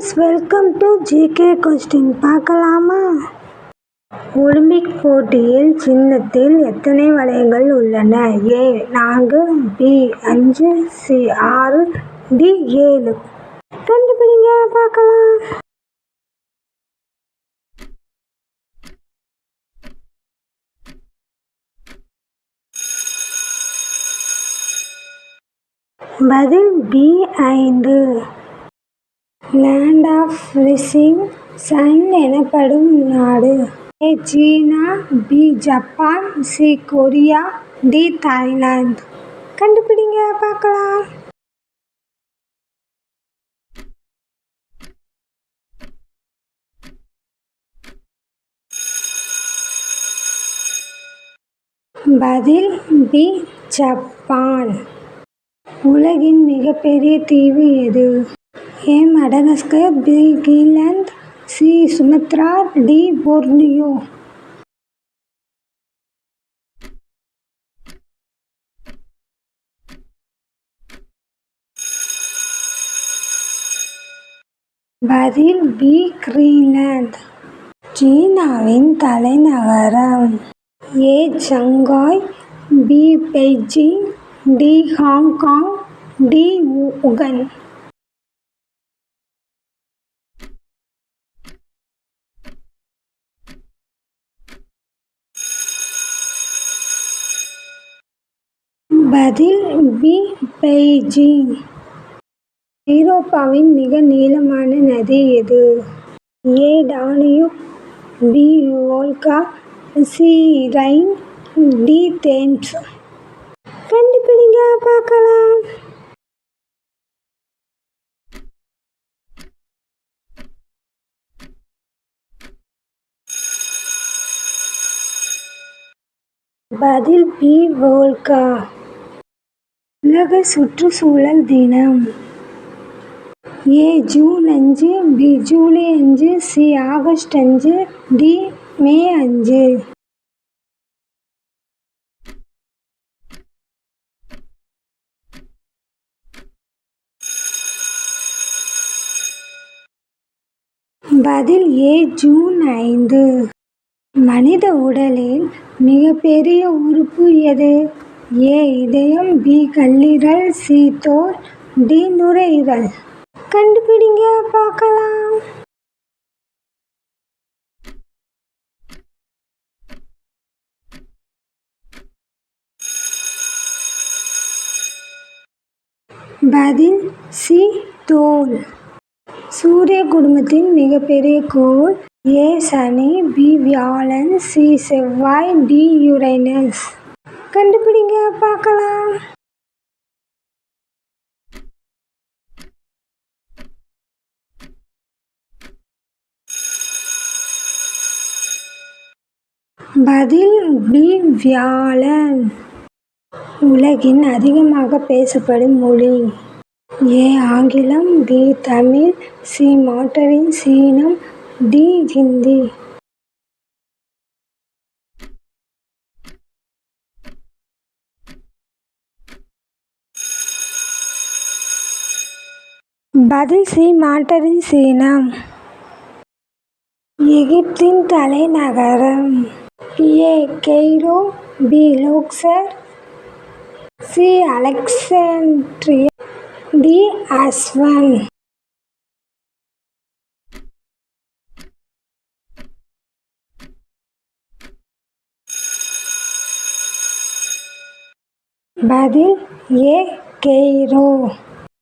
Friends, welcome to GK question. பார்க்கலாமா? Olympic போட்டியில் சின்னத்தில் எத்தனை வளையங்கள் உள்ளன? A 4, B 5, C 6, D 7. கண்டுபிடிங்க பார்க்கலாம். பதில் B 5. Land of rising sun எனப்படும் நாடு? ஏ சீனா, B Japan, C Korea, D Thailand. கண்டுபிடிங்க பார்க்கலாம். பதில் பி ஜப்பான். உலகின் மிகப்பெரிய தீவு எது? A Madagascar, B Greenland, C Sumatra, D Borneo. பதில் பி கிரீன்லாந்து. சீனாவின் தலைநகரம்? A Shanghai, B Beijing, D Hong Kong, D Wuhan. பதில் பி பெய்ஜிங். ஐரோப்பாவின் மிக நீளமான நதி எது? A Danube, B Volga, C Rhine, D Thames. கண்டுபிடிங்க பார்க்கலாம். பதில் பி வோல்கா. உலக சுற்றுச்சூழல் தினம்? A June 5, B July 5, C August 5, D May 5. பதில் ஏ ஜூன் 5. மனித உடலில் மிகப்பெரிய உறுப்பு எது? ஏ இதயம், பி கல்லீரல், சி தோல், டி நுரையீரல். கண்டுபிடிங்க பார்க்கலாம். பதில் சி தோல். சூரிய குடும்பத்தின் மிகப்பெரிய கோள்? ஏ சனி, பி வியாழன், சி செவ்வாய், டி யுரேனஸ். கண்டுபிடிங்க பார்க்கலாம். பதில் பி வியாழன். உலகின் அதிகமாக பேசப்படும் மொழி? ஏ ஆங்கிலம், பி தமிழ், சி மாண்டரின் சீனம், டி ஹிந்தி. பதில் சி மாண்டரின் சீனம். எகிப்தின் தலைநகரம்? A Cairo, B Luxor, C Alexandria, D Aswan. பதில் ஏ கெய்ரோ.